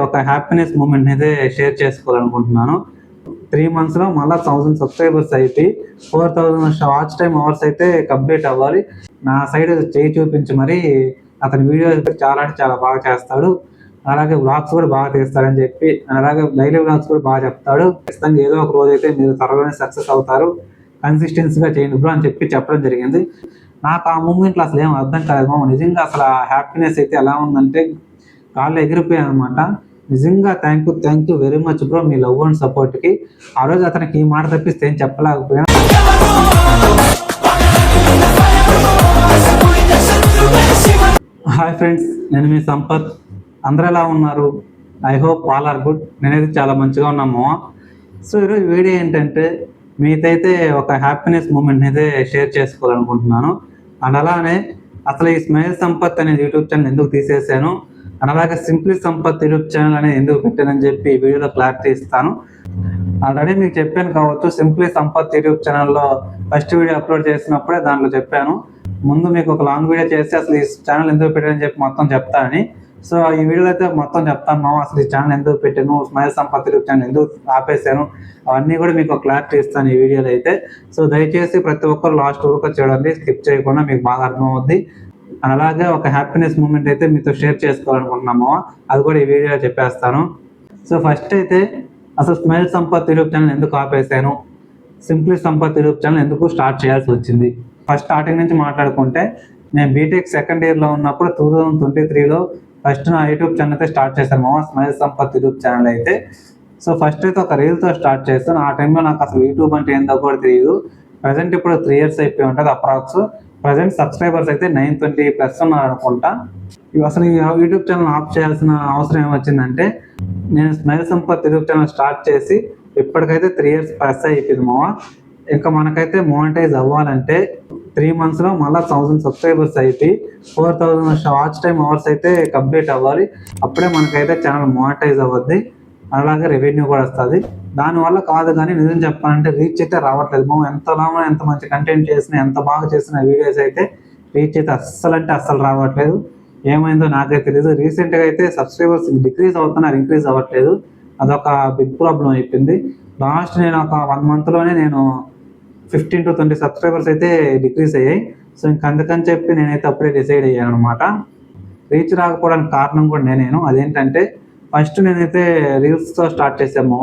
ఒక happiness moment అయితే share చేసుకోవాలనుకుంటున్నాను. 3 monthsలో మళ్ళీ 1000 సబ్స్క్రైబర్స్ అయితే 4000 వాచ్ టైమ్ అవర్స్ అయితే కంప్లీట్ అవ్వాలి. నా సైడ్ చేయి చూపించి మరి అతని వీడియోస్ చాలా అంటే చాలా బాగా చేస్తాడు. అలాగే వ్లాగ్స్ కూడా బాగా తీస్తాడని చెప్పి, అలాగే డైలీ వ్లాగ్స్ కూడా బాగా చెప్తాడు. ఖచ్చితంగా ఏదో ఒక రోజు అయితే మీరు త్వరలోనే సక్సెస్ అవుతారు, కన్సిస్టెన్సీగా చేయండి బ్రో అని చెప్పడం జరిగింది. నాకు ఆ మూమెంట్లో అసలు ఏం అర్థం కాలేదు. నిజంగా అసలు ఆ హ్యాపీనెస్ అయితే ఎలా ఉందంటే కాళ్ళు ఎగిరిపోయాను అనమాట. నిజంగా thank you very much bro మీ లవ్ అండ్ సపోర్ట్కి. ఆ రోజు అతనికి ఈ మాట తప్పిస్తే ఏం చెప్పలేకపోయాను. హాయ్ ఫ్రెండ్స్, నేను మీ సంపత్. అందరూ ఎలా ఉన్నారు? I hope all are good. నేనైతే చాలా మంచిగా ఉన్నాము. సో ఈరోజు వీడియో ఏంటంటే మీకైతే ఒక హ్యాపీనెస్ మూమెంట్ అయితే షేర్ చేసుకోవాలనుకుంటున్నాను. అండ్ అలానే అసలు ఈ స్మైల్ సంపత్ అనేది యూట్యూబ్ ఛానల్ ఎందుకు తీసేసాను, అండ్ అలాగే సింప్లీ సంపత్ యూట్యూబ్ ఛానల్ అనేది ఎందుకు పెట్టానని చెప్పి ఈ వీడియోలో క్లారిటీ ఇస్తాను. ఆల్రెడీ మీకు చెప్పాను కావచ్చు, సింప్లీ సంపత్ యూట్యూబ్ ఛానల్లో ఫస్ట్ వీడియో అప్లోడ్ చేసినప్పుడే దాంట్లో చెప్పాను. ముందు మీకు ఒక లాంగ్ వీడియో చేసి అసలు ఈ ఛానల్ ఎందుకు పెట్టానని చెప్పి మొత్తం చెప్తానని. సో ఈ వీడియోలో అయితే మొత్తం చెప్తాను. అసలు ఈ ఛానల్ ఎందుకు పెట్టాను, స్మైల్ సంపత్ యూట్యూబ్ ఛానల్ ఎందుకు ఆపేశాను, అవన్నీ కూడా మీకు క్లారిటీ ఇస్తాను ఈ వీడియోలో అయితే. సో దయచేసి ప్రతి ఒక్కరు లాస్ట్ వరకు చూడండి, స్కిప్ చేయకుండా, మీకు బాగా అర్థమవుద్ది. అలాగే ఒక హ్యాపీనెస్ మూమెంట్ అయితే మీతో షేర్ చేసుకోవాలనుకుంటున్నాము, అది కూడా ఈ వీడియోలో చెప్పేస్తాను. సో ఫస్ట్ అయితే అసలు స్మైల్ సంపత్ యూట్యూబ్ ఛానల్ ఎందుకు ఆపేశాను, సింప్లీ సంపత్ యూట్యూబ్ ఛానల్ ఎందుకు స్టార్ట్ చేయాల్సి వచ్చింది. ఫస్ట్ స్టార్టింగ్ నుంచి మాట్లాడుకుంటే, నేను బీటెక్ సెకండ్ ఇయర్లో ఉన్నప్పుడు 2023లో ఫస్ట్ నా యూట్యూబ్ ఛానల్ అయితే స్టార్ట్ చేశాను స్మైల్ సంపత్ యూట్యూబ్ ఛానల్ అయితే. సో ఫస్ట్ అయితే ఒక రీల్తో స్టార్ట్ చేస్తాను. ఆ టైంలో నాకు అసలు యూట్యూబ్ అంటే ఏందో కూడా తెలియదు. ప్రజెంట్ ఇప్పుడు 3 years అయిపోయి ఉంటుంది అప్రాక్స్. ప్రజెంట్ సబ్స్క్రైబర్స్ అయితే 920+ ఉన్నారు అనుకుంటా. అసలు ఈ యూట్యూబ్ ఛానల్ ఆఫ్ చేయాల్సిన అవసరం ఏమొచ్చిందంటే, నేను smile Sampath YouTube channel start చేసి ఇప్పటికైతే 3 years+ అయిపోయింది ఇంకా మనకైతే మోనిటైజ్ అవ్వాలంటే 3 monthsలో మళ్ళీ 1000 సబ్స్క్రైబర్స్ అయితే 4000 వాచ్ టైమ్ అవర్స్ అయితే కంప్లీట్ అవ్వాలి. అప్పుడే మనకైతే ఛానల్ మోనిటైజ్ అవ్వద్ది, అలాగే రెవెన్యూ కూడా వస్తుంది. దానివల్ల కాదు కానీ నిజం చెప్పాలంటే రీచ్ అయితే రావట్లేదు. ఎంత మంచి కంటెంట్ చేసినా, ఎంత బాగా చేసిన వీడియోస్ అయితే రీచ్ అయితే అస్సలు రావట్లేదు. ఏమైందో నాకైతే తెలియదు. రీసెంట్గా అయితే సబ్స్క్రైబర్స్ డిక్రీజ్ అవుతున్నారు, ఇంక్రీజ్ అవ్వట్లేదు. అదొక బిగ్ ప్రాబ్లం అయిపోయింది. లాస్ట్ నేను ఒక 1 monthలోనే నేను 15 to 20 సబ్స్క్రైబర్స్ అయితే డిక్రీజ్ అయ్యాయి. సో అందుకని చెప్పి నేనైతే అప్పుడే డిసైడ్ అయ్యాను అనమాట. రీచ్ రాకపోవడానికి కారణం కూడా నేను అదేంటంటే, ఫస్ట్ నేనైతే రీల్స్తో స్టార్ట్ చేసాము.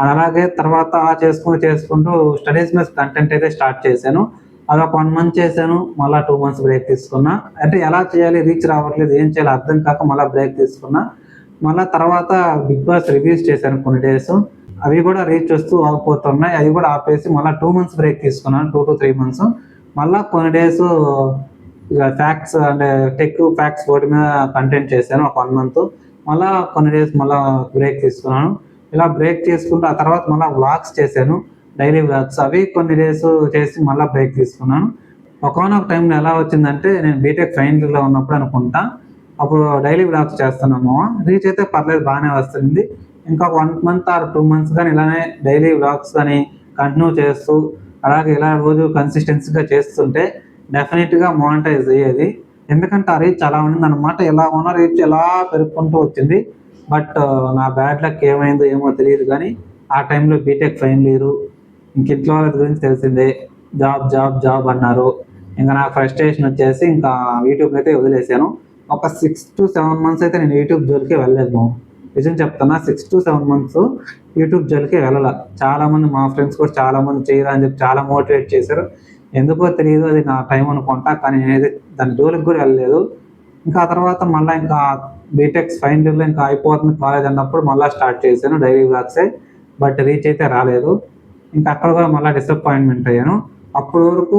అలాగే తర్వాత చేసుకుంటూ స్టడీస్ మీద కంటెంట్ అయితే స్టార్ట్ చేశాను. అదొక 1 month చేశాను, మళ్ళీ 2 months బ్రేక్ తీసుకున్నా. అంటే ఎలా చేయాలి, రీచ్ రావట్లేదు, ఏం చేయాలి అర్థం కాక మళ్ళీ బ్రేక్ తీసుకున్నా. మళ్ళీ తర్వాత బిగ్ బాస్ రివ్యూస్ చేశాను కొన్ని డేస్. అవి కూడా రీచ్ వస్తూ ఆగిపోతున్నాయి. అవి కూడా ఆపేసి మళ్ళీ 2 months బ్రేక్ తీసుకున్నాను, 2 to 3 months. మళ్ళీ కొన్ని డేస్ ఇక ఫ్యాక్ట్స్ అంటే టెక్ ఫ్యాక్ట్స్ వాటి మీద కంటెంట్ చేశాను ఒక 1 month. మళ్ళీ కొన్ని డేస్ మళ్ళీ బ్రేక్ తీసుకున్నాను. ఇలా బ్రేక్ తీసుకుంటూ ఆ తర్వాత మళ్ళీ వ్లాగ్స్ చేశాను, డైలీ వ్లాగ్స్. అవి కొన్ని డేస్ చేసి మళ్ళీ బ్రేక్ తీసుకున్నాను. ఒకనొక టైంలో ఎలా వచ్చిందంటే, నేను బీటెక్ ఫైనల్ ఇయర్లో ఉన్నప్పుడు అనుకుంటా, అప్పుడు డైలీ వ్లాగ్స్ చేస్తున్నాము. రీచ్ అయితే పర్లేదు, బాగానే వస్తుంది. ఇంకా 1 month or 2 months కానీ ఇలానే డైలీ వ్లాగ్స్ కానీ కంటిన్యూ చేస్తూ, అలాగే ఇలా రోజు కన్సిస్టెన్సీగా చేస్తుంటే డెఫినెట్గా మోనిటైజ్ అయ్యేది. ఎందుకంటే ఆ రీచ్ అలా ఉండింది అనమాట. ఎలా ఉన్న రీచ్ ఎలా పెరుగుకుంటూ వచ్చింది. బట్ నా బ్యాడ్ లక్ ఏమైందో ఏమో తెలియదు కానీ, ఆ టైంలో బీటెక్ ఫైనల్ ఇయర్, ఇంక ఇంట్లో వాళ్ళ గురించి తెలిసిందే, జాబ్ అన్నారు. ఇంకా నాకు ఫ్రస్ట్రేషన్ వచ్చేసి ఇంకా యూట్యూబ్ అయితే వదిలేసాను. ఒక 6 to 7 months అయితే నేను యూట్యూబ్ జోలికి వెళ్ళలేదు. నిజం చెప్తున్నా, 6 to 7 months యూట్యూబ్ జోలికి వెళ్ళాల. చాలామంది మా ఫ్రెండ్స్ కూడా చాలామంది చేయరా అని చెప్పి చాలా మోటివేట్ చేశారు. ఎందుకో తెలియదు, అది నా టైం అనుకుంటా, కానీ నేనైతే దాని జోలికి కూడా వెళ్ళలేదు. ఇంకా ఆ తర్వాత మళ్ళీ ఇంకా బీటెక్ ఫైనల్ ఇయర్లో ఇంకా అయిపోతుంది కాలేజ్ అన్నప్పుడు మళ్ళీ స్టార్ట్ చేశాను డైలీ వ్లాగ్సే. బట్ రీచ్ అయితే రాలేదు. ఇంకా అక్కడ కూడా మళ్ళీ డిసప్పాయింట్మెంట్ అయ్యాను. అప్పటి వరకు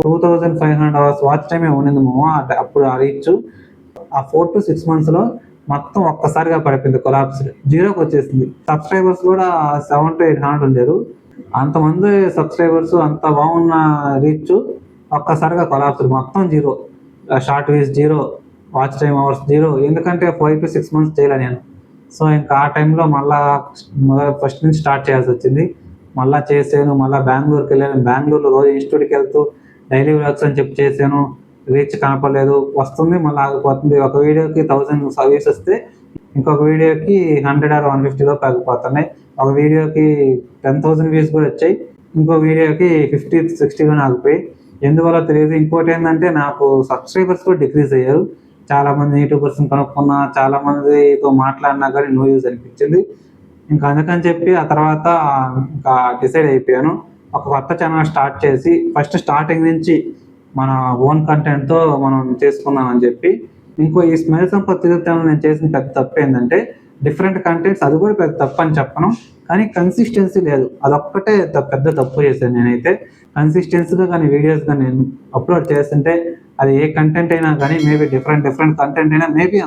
2500 hours వాచ్ టైమే ఉండింది అప్పుడు ఆ రీచ్. ఆ 4 to 6 monthsలో మొత్తం ఒక్కసారిగా పడిపోయింది, కొలాప్స్, జీరోకి వచ్చేసింది. సబ్స్క్రైబర్స్ కూడా 700 to 800 ఉండేరు. అంతమంది సబ్స్క్రైబర్స్, అంత బాగున్న రీచ్ ఒక్కసారిగా కొలాప్స్, మొత్తం zero. Short views zero, watch time hours zero. ఎందుకంటే 5 to 6 months చేయలే నేను. సో ఇంకా ఆ టైంలో మళ్ళీ ఫస్ట్ నుంచి స్టార్ట్ చేయాల్సి వచ్చింది. మళ్ళీ చేశాను, మళ్ళీ బెంగళూరుకి వెళ్ళాను. బెంగళూరులో రోజు ఇన్స్టిట్యూట్కి వెళ్తూ డైలీ వ్లాగ్స్ అని చెప్పి చేశాను. రీచ్ కనపడలేదు, వస్తుంది మళ్ళీ ఆగిపోతుంది. ఒక వీడియోకి 1000 వ్యూస్ వస్తే ఇంకొక వీడియోకి 100 ఆర్ 150 లోపు ఆగిపోతున్నాయి. ఒక వీడియోకి 10,000 వ్యూస్ కూడా వచ్చాయి, ఇంకో వీడియోకి 50-60 ఆగిపోయి. ఎందువల్ల తెలియదు. ఇంకోటి ఏంటంటే నాకు సబ్స్క్రైబర్స్ కూడా డిక్రీజ్ అయ్యారు. చాలామంది యూట్యూబర్స్ని కనుక్కున్నా, చాలామందితో మాట్లాడినా కానీ నో యూజ్ అనిపించింది. ఇంకా అందుకని చెప్పి ఆ తర్వాత ఇంకా డిసైడ్ అయిపోయాను, ఒక కొత్త ఛానల్ స్టార్ట్ చేసి ఫస్ట్ స్టార్టింగ్ నుంచి మన ఓన్ కంటెంట్తో మనం చేసుకుందామని చెప్పి. ఈ స్మైల్ సంపత్ యూట్యూబ్ ఛానల్ నేను చేసిన పెద్ద తప్పు ఏంటంటే డిఫరెంట్ కంటెంట్స్, అది కూడా పెద్ద తప్పు అని చెప్పను, కానీ కన్సిస్టెన్సీ లేదు. అదొక్కటే పెద్ద తప్పు చేశాను నేనైతే. కన్సిస్టెన్సీగా కానీ వీడియోస్ కానీ నేను అప్లోడ్ చేస్తుంటే అది ఏ కంటెంట్ అయినా కానీ మేబీ డిఫరెంట్ కంటెంట్ అయినా మేబీ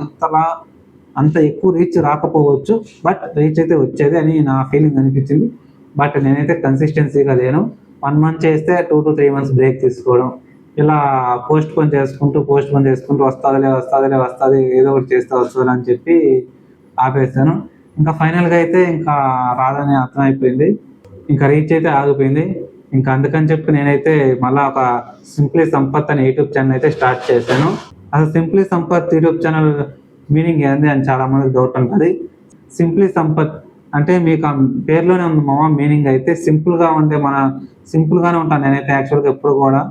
అంత ఎక్కువ రీచ్ రాకపోవచ్చు, బట్ రీచ్ అయితే వచ్చేది అని నా ఫీలింగ్ అనిపించింది. బట్ నేనైతే కన్సిస్టెన్సీగా లేను. 1 month చేస్తే 2 to 3 months బ్రేక్ తీసుకోవడం, ఇలా పోస్ట్ పోన్ చేసుకుంటూ వస్తుంది ఏదో ఒకటి చేస్తే వస్తుంది అని చెప్పి ఆపేస్తాను. ఇంకా ఫైనల్గా అయితే ఇంకా రాదని అర్థమైపోయింది, ఇంకా రీచ్ అయితే ఆగిపోయింది. ఇంకా అందుకని చెప్పి నేనైతే మళ్ళీ ఒక సింప్లీ సంపత్ అనే యూట్యూబ్ ఛానల్ అయితే స్టార్ట్ చేశాను. అసలు simply Sampath YouTube channel meaning ఏంది అని చాలా మందికి డౌట్ ఉంటుంది. సింప్లీ సంపత్ అంటే మీకు ఆ పేరులోనే ఉంది మామ మీనింగ్. అయితే సింపుల్గానే ఉంటాను నేనైతే యాక్చువల్గా ఎప్పుడు కూడా.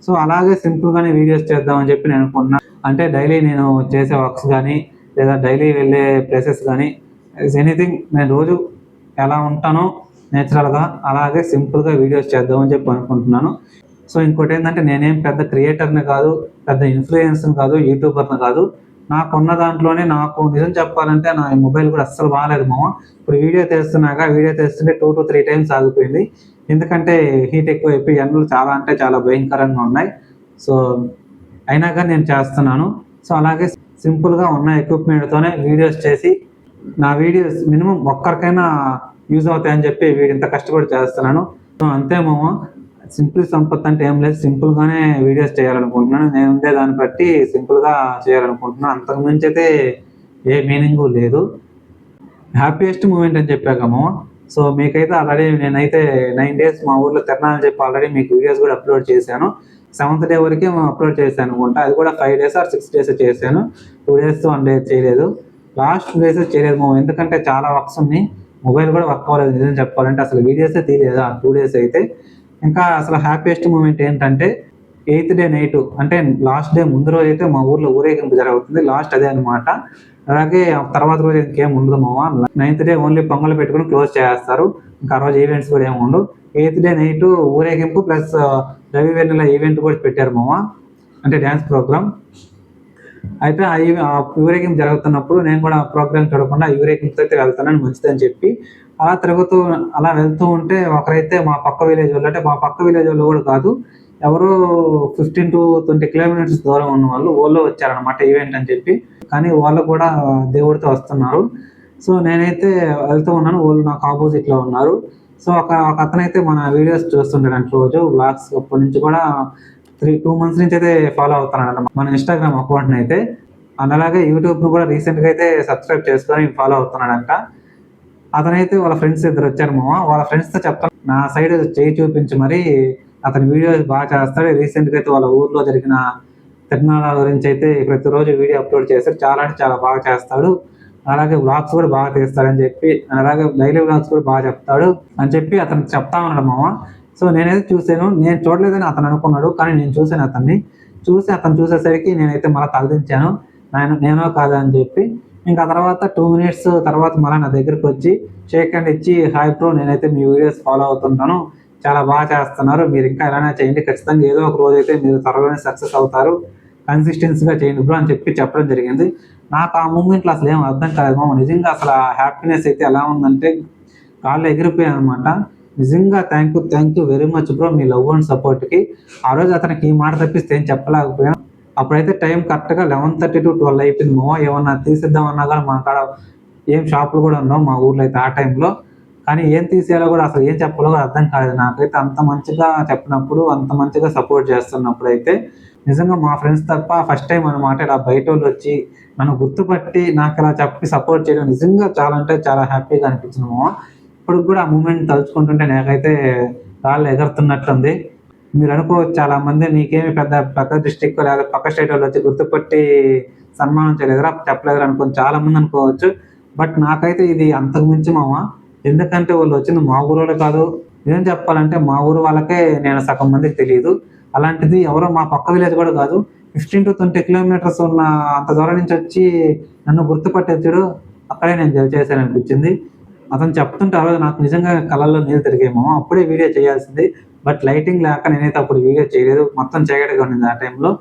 సో అలాగే సింపుల్గానే వీడియోస్ చేద్దామని చెప్పి నేను అనుకుంటున్నాను. అంటే డైలీ నేను చేసే వర్క్స్ కానీ లేదా డైలీ వెళ్ళే ప్లేసెస్ కానీ ఎనీథింగ్ నేను రోజు ఎలా ఉంటానో నేచురల్గా అలాగే సింపుల్గా వీడియోస్ చేద్దామని చెప్పి అనుకుంటున్నాను. సో ఇంకోటి ఏంటంటే నేనేం పెద్ద క్రియేటర్ని కాదు, పెద్ద ఇన్ఫ్లుయెన్సర్ని కాదు, యూట్యూబర్ని కాదు. నాకున్న దాంట్లోనే నాకు నిజం చెప్పాలంటే నా మొబైల్ కూడా అస్సలు బాగాలేదు మామ. ఇప్పుడు వీడియో తీస్తుంటే 2 to 3 times ఆగిపోయింది. ఎందుకంటే హీట్ ఎక్కువైపోయి ఎండలు చాలా అంటే చాలా భయంకరంగా ఉన్నాయి. సో అయినా కానీ నేను చేస్తున్నాను. సో అలాగే సింపుల్గా ఉన్న ఎక్విప్మెంట్తోనే వీడియోస్ చేసి నా వీడియోస్ మినిమం ఒక్కరికైనా యూజ్ అవుతాయని చెప్పి ఇంత కష్టపడి చేస్తున్నాను. సో అంతే మామ. సింప్లీ సంపత్ అంటే ఏం లేదు, సింపుల్గానే వీడియోస్ చేయాలనుకుంటున్నాను. నేను ఉండే దాన్ని బట్టి సింపుల్గా చేయాలనుకుంటున్నాను, అంతకుమించి అయితే ఏ మీనింగు లేదు. హ్యాపీయెస్ట్ మూమెంట్ అని చెప్పాక మామ. సో మీకైతే ఆల్రెడీ నేనైతే 9 days మా ఊర్లో తిరణాలని చెప్పి ఆల్రెడీ మీకు వీడియోస్ కూడా అప్లోడ్ చేశాను. 7th day వరకే అప్లోడ్ చేశాను అనుకుంటా. అది కూడా 5 days or 6 days చేశాను. 2 days 1 day చేయలేదు. లాస్ట్ 2 days చేయలేదు మామ, ఎందుకంటే చాలా వర్క్స్ ఉన్నాయి. మొబైల్ కూడా వర్క్ అవ్వలేదు నిజం చెప్పాలంటే, అసలు వీడియోసే తీయలేదు ఆ 2 days అయితే. ఇంకా అసలు హ్యాపీయెస్ట్ మూమెంట్ ఏంటంటే 8th day నైట్, అంటే లాస్ట్ డే ముందు రోజు అయితే మా ఊర్లో ఊరేగింపు జరుగుతుంది. లాస్ట్ అదే అనమాట. అలాగే తర్వాత రోజు ఇంకేం ఉండదు మామ. 9th day ఓన్లీ పొంగల్ పెట్టుకుని క్లోజ్ చేస్తారు. ఇంకా ఆ రోజు ఈవెంట్స్ కూడా ఏమి ఉండవు. 8th day నైట్ ఊరేగింపు ప్లస్ రవి వెన్నెల ఈవెంట్ కూడా పెట్టారు మామ, అంటే డ్యాన్స్ ప్రోగ్రామ్. అయితే ఆ ఊరేగింపు జరుగుతున్నప్పుడు నేను కూడా ప్రోగ్రామ్ చూడకుండా ఊరేగింపుతో అయితే వెళ్తానని మంచిదని చెప్పి అలా వెళ్తూ ఉంటే ఒకరైతే మా పక్క విలేజ్ వాళ్ళు, అంటే మా పక్క విలేజ్ వాళ్ళు కూడా కాదు, ఎవరో 15 to 20 kilometers దూరం ఉన్న వాళ్ళు వచ్చారనమాట ఈవెంట్ అని చెప్పి. కానీ వాళ్ళు కూడా దేవుడితో వస్తున్నారు. సో నేనైతే వెళ్తూ ఉన్నాను, వాళ్ళు నాకు ఆపోజిట్లో ఉన్నారు. సో ఒక అతనైతే మన వీడియోస్ చూస్తుంటాడు రోజు వ్లాగ్స్. అప్పటి నుంచి కూడా 2 months నుంచి అయితే ఫాలో అవుతున్నాడు మన ఇన్స్టాగ్రామ్ అకౌంట్ని అయితే. అండ్ అలాగే యూట్యూబ్ను కూడా రీసెంట్గా అయితే సబ్స్క్రైబ్ చేసుకొని ఫాలో అవుతున్నాడంట. అతనైతే వాళ్ళ ఫ్రెండ్స్ ఇద్దరు వచ్చారు మామ. వాళ్ళ ఫ్రెండ్స్తో చెప్తాను నా సైడ్ చేయి చూపించి మరి అతని వీడియోస్ బాగా చేస్తాడు. రీసెంట్గా అయితే వాళ్ళ ఊర్లో జరిగిన తిరణాల గురించి అయితే ప్రతిరోజు వీడియో అప్లోడ్ చేస్తాడు. చాలా అంటే చాలా బాగా చేస్తాడు. అలాగే వ్లాగ్స్ కూడా బాగా తీస్తాడని చెప్పి, అలాగే డైలీ వ్లాగ్స్ కూడా బాగా చెప్తాడు అని చెప్పి అతను చెప్తా ఉన్నాడు మామ. సో నేనైతే చూసాను, నేను చూడలేదని అతను అనుకున్నాడు, కానీ నేను చూసాను. అతను చూసేసరికి నేనైతే మళ్ళీ తలదించాను, నేనో కాదా అని చెప్పి. ఇంకా తర్వాత 2 minutes తర్వాత మళ్ళీ నా దగ్గరికి వచ్చి షేక్ హ్యాండ్ ఇచ్చి, హాయ్ బ్రో, నేనైతే మీ వీడియోస్ ఫాలో అవుతుంటాను, చాలా బాగా చేస్తున్నారు, మీరు ఇంకా ఎలానే చేయండి, ఖచ్చితంగా ఏదో ఒక రోజు అయితే మీరు త్వరలోనే సక్సెస్ అవుతారు, కన్సిస్టెన్సీగా చేయండి బ్రో అని చెప్పడం జరిగింది. నాకు ఆ మూమెంట్లో అసలు ఏం అర్థం కాలేదు మామ. నిజంగా అసలు ఆ హ్యాపీనెస్ అయితే ఎలా ఉందంటే కాళ్ళు ఎగిరిపోయాను అనమాట. నిజంగా thank you very much bro మీ లవ్ అండ్ సపోర్ట్కి. ఆ రోజు అతనికి ఈ మాట తప్పిస్తే ఏం చెప్పలేకపోయాను. అప్పుడైతే టైం కరెక్ట్గా 11:30 to 12 అయిపోయింది మామ. ఏమన్నా తీసిద్దామన్నా కానీ మా కాడ ఏం షాపులు కూడా ఉండవు మా ఊర్లో అయితే ఆ టైంలో. కానీ ఏం తీసేయాలో కూడా అసలు ఏం చెప్పాలో కూడా అర్థం కాలేదు నాకైతే. అంత మంచిగా చెప్పినప్పుడు, అంత మంచిగా సపోర్ట్ చేస్తున్నప్పుడు అయితే నిజంగా మా ఫ్రెండ్స్ తప్ప ఫస్ట్ టైం అనమాట ఇలా బయట వాళ్ళు వచ్చి నన్ను గుర్తుపట్టి నాకు ఇలా చెప్పి సపోర్ట్ చేయడం నిజంగా చాలా అంటే చాలా హ్యాపీగా అనిపించింది మామ. ఇప్పుడు కూడా ఆ మూమెంట్ తలుచుకుంటుంటే నాకైతే కాళ్ళు ఎగురుతున్నట్టుంది. మీరు అనుకోవచ్చు చాలా మంది నీకేమి పెద్ద పక్క డిస్ట్రిక్ట్ లేదా పక్క స్టేట్ వాళ్ళు వచ్చి గుర్తుపట్టి సన్మానం చేయలేదురా చెప్పలేదురా అనుకుని చాలా మంది అనుకోవచ్చు. బట్ నాకైతే ఇది అంతకు మించి మామ. ఎందుకంటే వాళ్ళు వచ్చింది మా ఊరోళ్ళు కాదు. ఏం చెప్పాలంటే మా ఊరు వాళ్ళకే నేను సగం మందికి తెలియదు. అలాంటిది ఎవరో మా పక్క విలేజ్ కూడా కాదు. 15-20 కిలోమీటర్స్ ఉన్న అంత దూరం నుంచి వచ్చి నన్ను గుర్తుపట్టే చూడు, అక్కడే నేను జడ్జ్ చేశాననిపించింది. అతను చెప్తుంటే ఆ రోజు నాకు నిజంగా కళ్ళల్లో నీళ్ళు తిరిగాయేమో. అప్పుడే వీడియో చేయాల్సింది. బట్ లైటింగ్ లేక నేనైతే అప్పుడు వీడియో చేయలేదు. మొత్తం చీకటిగా ఉండింది ఆ టైంలో.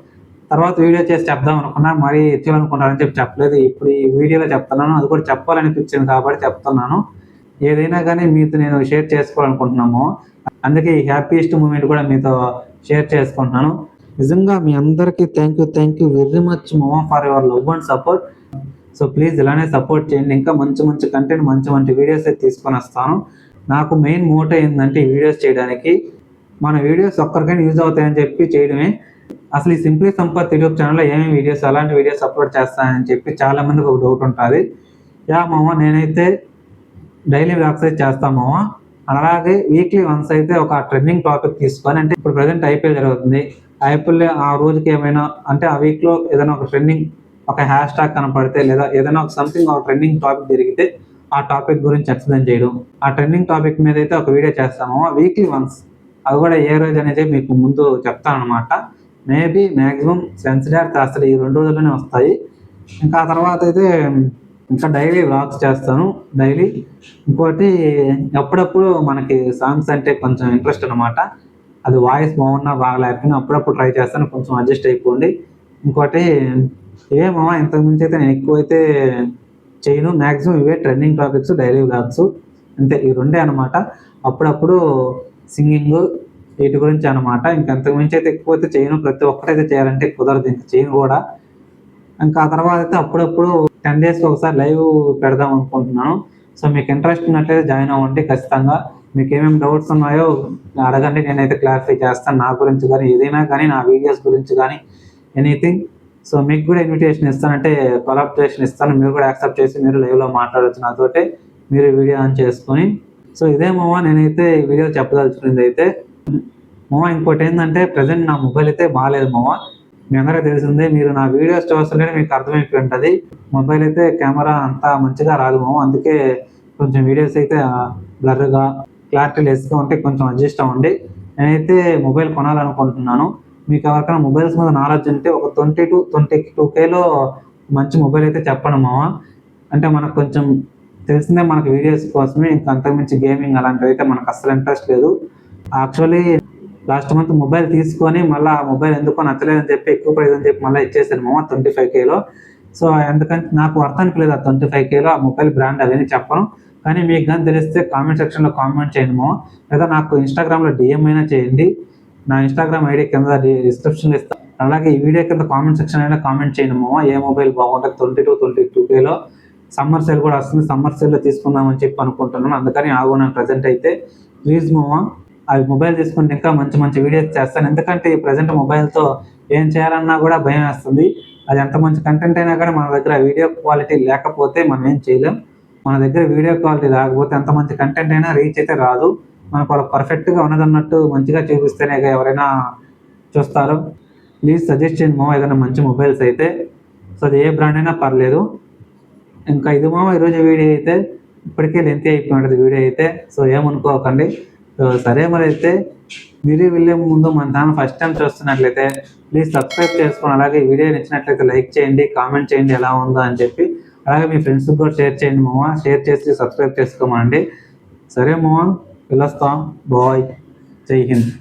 తర్వాత వీడియో చేసి చెప్దాం అనుకున్నా, మరీ ఎత్తాలనుకుంటారని చెప్పి చెప్పలేదు. ఇప్పుడు ఈ వీడియోలో చెప్తున్నాను. అది కూడా చెప్పాలనిపించింది కాబట్టి చెప్తున్నాను. ఏదైనా కానీ మీతో నేను షేర్ చేసుకోవాలనుకుంటున్నాము. అందుకే ఈ హ్యాపీయెస్ట్ మూమెంట్ కూడా మీతో షేర్ చేసుకుంటున్నాను. నిజంగా మీ అందరికీ థ్యాంక్ యూ వెరీ మచ్ మామ for your love and support. So please ఇలానే సపోర్ట్ చేయండి. ఇంకా మంచి కంటెంట్ మంచి వీడియోస్ అయితే తీసుకొని వస్తాను. నాకు మెయిన్ మోటో ఏంటంటే ఈ వీడియోస్ చేయడానికి మన వీడియోస్ ఒక్కరికైనా యూజ్ అవుతాయని చెప్పి చేయడమే. అసలు ఈ సింప్లీ సంపత్ యూట్యూబ్ ఛానల్లో ఏమేమి వీడియోస్ అలాంటి వీడియోస్ అప్లోడ్ చేస్తానని చెప్పి చాలా మందికి ఒక డౌట్ ఉంటుంది. యా మామ, నేనైతే డైలీ వ్లాగ్స్ అయితే చేస్తాను మామ. అలాగే వీక్లీ వన్స్ అయితే ఒక ట్రెండింగ్ టాపిక్ తీసుకొని, అంటే ఇప్పుడు ప్రజెంట్ ఐపీఎల్ జరుగుతుంది. ఐపీఎల్ ఆ రోజుకి ఏమైనా అంటే ఆ వీక్లో ఏదైనా ఒక ట్రెండింగ్ ఒక హ్యాష్ ట్యాగ్ కనపడితే లేదా ఏదైనా ఒక సంథింగ్ ఒక ట్రెండింగ్ టాపిక్ జరిగితే ఆ టాపిక్ గురించి ఎక్స్ప్లెయిన్ చేయడం, ఆ ట్రెండింగ్ టాపిక్ మీద అయితే ఒక వీడియో చేస్తాము వీక్లీ వన్స్. అది కూడా ఏ రోజు అనేది మీకు ముందు చెప్తాను అనమాట. మేబీ మ్యాక్సిమం సెన్సిడే థర్స్డే ఈ 2 రోజుల్లోనే వస్తాయి. ఇంకా ఆ తర్వాత అయితే ఇంకా డైలీ వ్లాగ్స్ చేస్తాను డైలీ. ఇంకోటి అప్పుడప్పుడు మనకి సాంగ్స్ అంటే కొంచెం ఇంట్రెస్ట్ అనమాట. అది వాయిస్ బాగున్నా బాగలేకపోయినా అప్పుడప్పుడు ట్రై చేస్తాను, కొంచెం అడ్జస్ట్ అయిపోండి. ఇంకోటి ఏమో ఇంతకుమించి అయితే నేను ఎక్కువైతే చేయను. మ్యాక్సిమం ఇవే ట్రెండింగ్ టాపిక్స్, డైలీ వ్లాగ్స్, అంతే ఈ 2 అనమాట. అప్పుడప్పుడు సింగింగ్ వీటి గురించి అనమాట. ఇంకంతకు మించి అయితే ఎక్కువ అయితే చేయను. ప్రతి ఒక్కరైతే చేయాలంటే కుదరదు, ఇంకా చేయను కూడా. ఇంకా ఆ తర్వాత అయితే అప్పుడప్పుడు 10 డేస్కి ఒకసారి లైవ్ పెడదాం అనుకుంటున్నాను. సో మీకు ఇంట్రెస్ట్ ఉన్నట్లయితే జాయిన్ అవ్వండి ఖచ్చితంగా. మీకు ఏమేమి డౌట్స్ ఉన్నాయో అడగండి, నేనైతే క్లారిఫై చేస్తాను. నా గురించి కానీ ఏదైనా కానీ, నా వీడియోస్ గురించి కానీ ఎనీథింగ్. సో మీకు కూడా ఇన్విటేషన్ ఇస్తాను, అంటే కొలాబరేషన్ ఇస్తాను. మీరు కూడా యాక్సెప్ట్ చేసి మీరు లైవ్లో మాట్లాడవచ్చు నాతోటే, మీరు వీడియో ఆన్ చేసుకొని. సో ఇదే మామ నేనైతే ఈ వీడియో చెప్పదలుచుకునేది అయితే. మామ ఇంకోటి ఏంటంటే ప్రజెంట్ నా మొబైల్ అయితే బాగాలేదు మామ. మీ అందరికీ తెలిసిందే, మీరు నా వీడియోస్ చూస్తుంటే మీకు అర్థమైపోయి ఉంటుంది. మొబైల్ అయితే కెమెరా అంతా మంచిగా రాదు మామ. అందుకే కొంచెం వీడియోస్ అయితే బ్లర్గా క్లారిటీ లెస్గా ఉంటే కొంచెం అడ్జస్ట్ అవ్వండి. నేనైతే మొబైల్ కొనాలనుకుంటున్నాను. మీకు ఎవరికైనా మొబైల్స్ మీద నాలెడ్జ్ ఉంటే ఒక 22Kలో మంచి మొబైల్ అయితే చెప్పండి మామ. అంటే మనకు కొంచెం తెలిసిందే, మనకు వీడియోస్ కోసమే, ఇంకా అంతకుమించి గేమింగ్ అలాంటివి అయితే మనకు అస్సలు ఇంట్రెస్ట్ లేదు. యాక్చువల్లీ లాస్ట్ మంత్ మొబైల్ తీసుకొని మళ్ళీ ఆ మొబైల్ ఎందుకో నచ్చలేదని చెప్పి ఎక్కువ ప్రైజ్ అని చెప్పి మళ్ళీ ఇచ్చేసాను మామ 25Kలో. సో ఎందుకంటే నాకు అర్థానికి లేదు ఆ 25Kలో ఆ మొబైల్ బ్రాండ్ అవన్నీ చెప్పను. కానీ మీకు కానీ తెలిస్తే కామెంట్ సెక్షన్లో కామెంట్ చేయండి మామ. లేదా నాకు ఇన్స్టాగ్రామ్లో డిఎం అయినా చేయండి. నా ఇన్స్టాగ్రామ్ ఐడి కింద డిస్క్రిప్షన్లో ఇస్తాను. అలాగే ఈ వీడియో కింద కామెంట్ సెక్షన్ అయినా కామెంట్ చేయండి మామ. ఏ మొబైల్ బాగుంటుంది 22Kలో. సమ్మర్ సేల్ కూడా వస్తుంది, సమ్మర్ సేల్లో తీసుకుందామని చెప్పి అనుకుంటున్నాను. అందుకని ఆగున్నాను ప్రజెంట్ అయితే. ప్లీజ్ మామ, అవి మొబైల్ తీసుకుంటే ఇంకా మంచి వీడియోస్ చేస్తాను. ఎందుకంటే ఈ ప్రజెంట్ మొబైల్తో ఏం చేయాలన్నా కూడా భయం వేస్తుంది. అది ఎంత మంచి కంటెంట్ అయినా కానీ మన దగ్గర వీడియో క్వాలిటీ లేకపోతే మనం ఏం చేయలేం. మన దగ్గర వీడియో క్వాలిటీ లేకపోతే ఎంత మంచి కంటెంట్ అయినా రీచ్ అయితే రాదు. మనకు వాళ్ళు పర్ఫెక్ట్గా ఉన్నదన్నట్టు మంచిగా చూపిస్తేనే ఎవరైనా చూస్తారు. ప్లీజ్ సజెస్ట్ చేయండి మామ ఏదైనా మంచి మొబైల్స్ అయితే. సో అది ఏ బ్రాండ్ అయినా పర్లేదు. ఇంకా ఇది మామ ఈరోజు వీడియో అయితే. ఇప్పటికే లెంతీ అయిపోయి ఉంటుంది వీడియో అయితే, సో ఏమనుకోకండి. సరే మరి అయితే వీడియో వెళ్ళే ముందు మన ఛానల్ ఫస్ట్ టైం చూస్తున్నట్లయితే ప్లీజ్ సబ్స్క్రైబ్ చేసుకొని, అలాగే వీడియో నచ్చినట్లయితే లైక్ చేయండి, కామెంట్ చేయండి ఎలా ఉందో అని చెప్పి. అలాగే మీ ఫ్రెండ్స్కి కూడా షేర్ చేయండి మామ. షేర్ చేసి సబ్స్క్రైబ్ చేసుకోమండి. సరే మామ, వెళ్ళొస్తాం. బాయ్, జై హింద్.